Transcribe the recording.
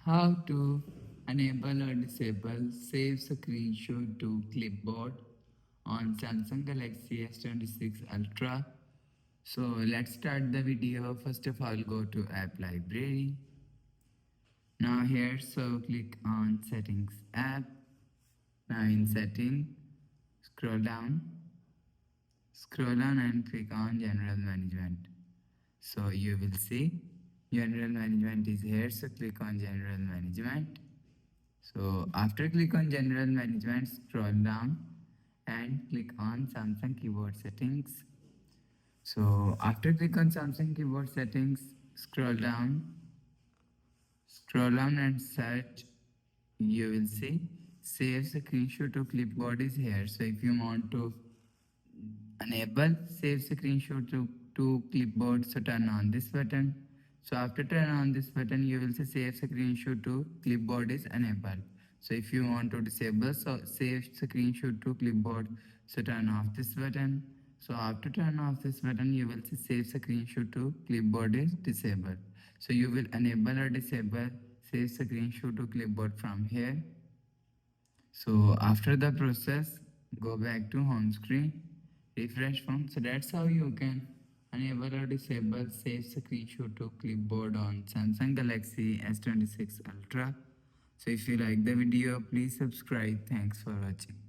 How to enable or disable save screenshot to clipboard on Samsung Galaxy S26 Ultra. So let's start the video. First of all, go to app library. Now here, so click on settings app. Now in setting, scroll down and click on general management. So you will see general management is here. So click on general management. So after click on general management, scroll down and click on Samsung keyboard settings. So after click on Samsung keyboard settings, scroll down and search. You will see save screenshot to clipboard is here. So if you want to enable save screenshot to clipboard, so turn on this button. So after turn on this button, you will see save screenshot to clipboard is enabled. So if you want to disable so save screenshot to clipboard, so turn off this button. So after turn off this button, you will see save screenshot to clipboard is disabled. So you will enable or disable save screenshot to clipboard from here. So after the process, go back to home screen, refresh phone. So that's how you can enable or disable save screenshot to clipboard on Samsung Galaxy S26 Ultra. So if you like the video, please subscribe. Thanks for watching.